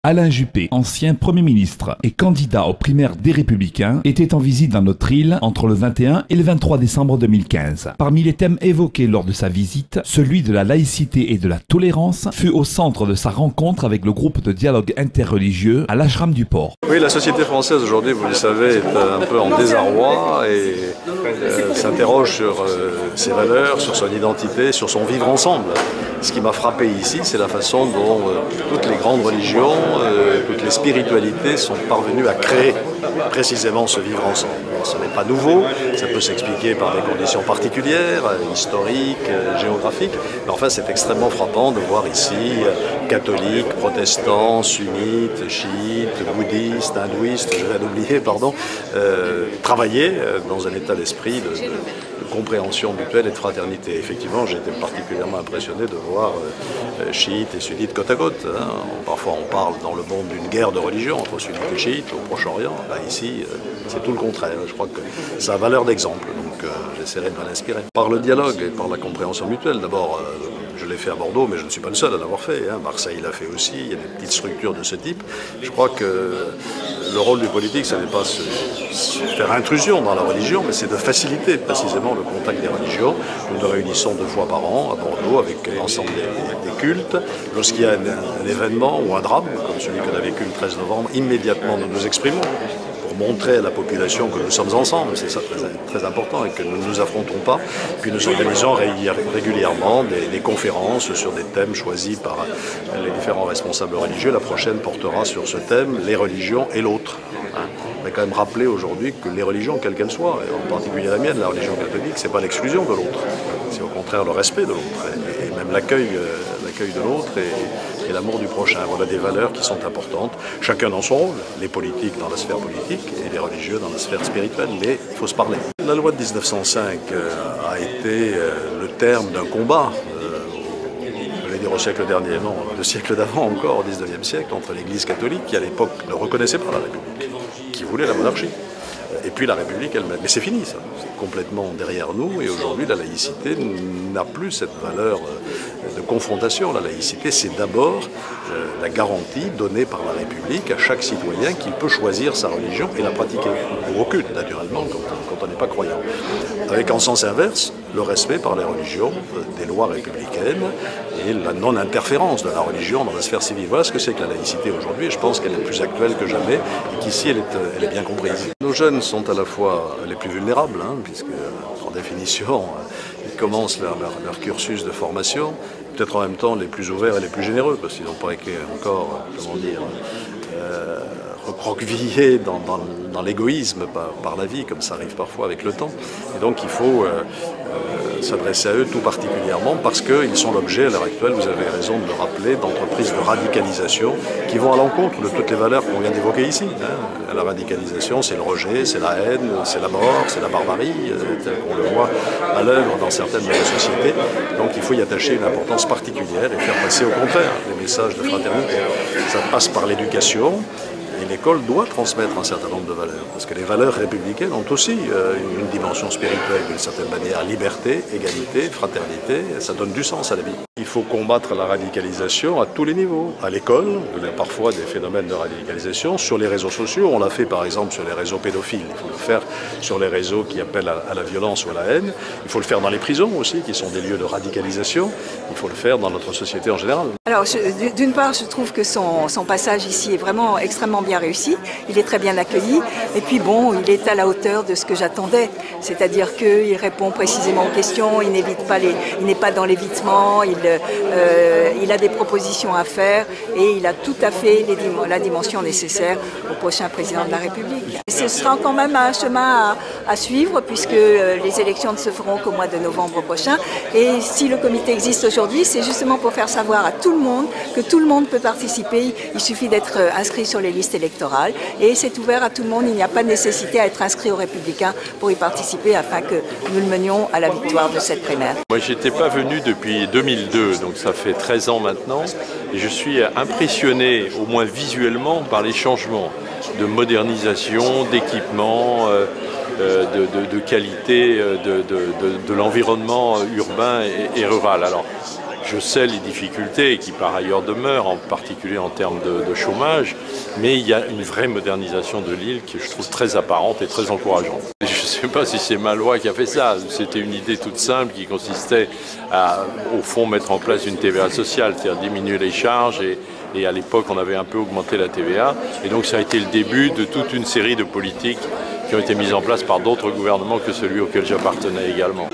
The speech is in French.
Alain Juppé, ancien Premier ministre et candidat aux primaires des Républicains, était en visite dans notre île entre le 21 et le 23 décembre 2015. Parmi les thèmes évoqués lors de sa visite, celui de la laïcité et de la tolérance fut au centre de sa rencontre avec le groupe de dialogue interreligieux à l'Ashram du Port. Oui, la société française aujourd'hui, vous le savez, est un peu en désarroi et s'interroge sur ses valeurs, sur son identité, sur son vivre ensemble. Ce qui m'a frappé ici, c'est la façon dont toutes les grandes religions, toutes les spiritualités sont parvenues à créer précisément ce vivre ensemble. Ce n'est pas nouveau, ça peut s'expliquer par des conditions particulières, historiques, géographiques, mais enfin c'est extrêmement frappant de voir ici catholiques, protestants, sunnites, chiites, bouddhistes, hindouistes, je viens d'oublier, pardon, travailler dans un état d'esprit de compréhension mutuelle et de fraternité. Effectivement, j'ai été particulièrement impressionné de voir chiites et sunnites côte à côte. Hein. Parfois, on parle dans le monde d'une guerre de religion entre sunnites et chiites au Proche-Orient. Là, ici, c'est tout le contraire. Je crois que ça a valeur d'exemple, donc j'essaierai de m'en inspirer. Par le dialogue et par la compréhension mutuelle, d'abord, je l'ai fait à Bordeaux, mais je ne suis pas le seul à l'avoir fait. Hein. Marseille l'a fait aussi, il y a des petites structures de ce type. Je crois que le rôle du politique, ce n'est pas faire intrusion dans la religion, mais c'est de faciliter précisément le contact des religions. Nous nous réunissons 2 fois par an à Bordeaux avec l'ensemble des cultes. Lorsqu'il y a un événement ou un drame, comme celui qu'on a vécu le 13 novembre, immédiatement nous nous exprimons pour montrer à la population que nous sommes ensemble, c'est ça très important, et que nous ne nous affrontons pas. Puis nous organisons régulièrement des conférences sur des thèmes choisis par les différents responsables religieux. La prochaine portera sur ce thème, les religions et l'autre. On va quand même rappeler aujourd'hui que les religions, quelles qu'elles soient, et en particulier la mienne, la religion catholique, c'est pas l'exclusion de l'autre, c'est au contraire le respect de l'autre, et même l'accueil de l'autre et l'amour du prochain. Voilà des valeurs qui sont importantes, chacun dans son rôle, les politiques dans la sphère politique et les religieux dans la sphère spirituelle, mais il faut se parler. La loi de 1905 a été le terme d'un combat, je vais dire au siècle dernier, non, le siècle d'avant encore, au 19e siècle, entre l'Église catholique, qui à l'époque ne reconnaissait pas la République, qui voulait la monarchie, et puis la République elle-même. Mais c'est fini ça, c'est complètement derrière nous, et aujourd'hui la laïcité n'a plus cette valeur de confrontation. La laïcité, c'est d'abord la garantie donnée par la République à chaque citoyen qui peut choisir sa religion et la pratiquer, ou aucune naturellement quand on n'est pas croyant. Avec en sens inverse, le respect par les religions des lois républicaines et la non-interférence de la religion dans la sphère civile. Voilà ce que c'est que la laïcité aujourd'hui, et je pense qu'elle est plus actuelle que jamais, et qu'ici elle est bien comprise. Nos jeunes sont à la fois les plus vulnérables, hein, puisque en définition, ils commencent leur cursus de formation, peut-être en même temps les plus ouverts et les plus généreux, parce qu'ils n'ont pas été encore, comment dire, recroquevillés dans l'égoïsme par la vie, comme ça arrive parfois avec le temps. Et donc il faut s'adresser à eux tout particulièrement parce qu'ils sont l'objet, à l'heure actuelle, vous avez raison de le rappeler, d'entreprises de radicalisation qui vont à l'encontre de toutes les valeurs qu'on vient d'évoquer ici. Hein. La radicalisation, c'est le rejet, c'est la haine, c'est la mort, c'est la barbarie, tel qu'on le voit à l'œuvre dans certaines de nos sociétés. Donc il faut y attacher une importance particulière et faire passer au contraire des messages de fraternité. Ça passe par l'éducation. Et l'école doit transmettre un certain nombre de valeurs, parce que les valeurs républicaines ont aussi une dimension spirituelle d'une certaine manière, liberté, égalité, fraternité, ça donne du sens à la vie. Il faut combattre la radicalisation à tous les niveaux. À l'école, il y a parfois des phénomènes de radicalisation. Sur les réseaux sociaux, on l'a fait par exemple sur les réseaux pédophiles. Il faut le faire sur les réseaux qui appellent à la violence ou à la haine. Il faut le faire dans les prisons aussi, qui sont des lieux de radicalisation. Il faut le faire dans notre société en général. Alors, d'une part, je trouve que son passage ici est vraiment extrêmement bien réussi. Il est très bien accueilli. Et puis bon, il est à la hauteur de ce que j'attendais. C'est-à-dire qu'il répond précisément aux questions, il n'est pas dans l'évitement, il a des propositions à faire et il a tout à fait la dimension nécessaire au prochain président de la République. Et ce sera quand même un chemin à suivre puisque les élections ne se feront qu'au mois de novembre prochain. Et si le comité existe aujourd'hui, c'est justement pour faire savoir à tout le monde que tout le monde peut participer. Il suffit d'être inscrit sur les listes électorales et c'est ouvert à tout le monde. Il n'y a pas de nécessité à être inscrit aux Républicains pour y participer afin que nous le menions à la victoire de cette primaire. Moi, je n'étais pas venu depuis 2002, donc ça fait 13 ans maintenant, et je suis impressionné, au moins visuellement, par les changements de modernisation, d'équipement, de qualité de l'environnement urbain et rural. Alors, Je sais les difficultés qui par ailleurs demeurent, en particulier en termes de chômage, mais il y a une vraie modernisation de l'île que je trouve très apparente et très encourageante. Je ne sais pas si c'est Malouat qui a fait ça, c'était une idée toute simple qui consistait à, au fond, mettre en place une TVA sociale, c'est-à-dire diminuer les charges et à l'époque on avait un peu augmenté la TVA et donc ça a été le début de toute une série de politiques qui ont été mises en place par d'autres gouvernements que celui auquel j'appartenais également.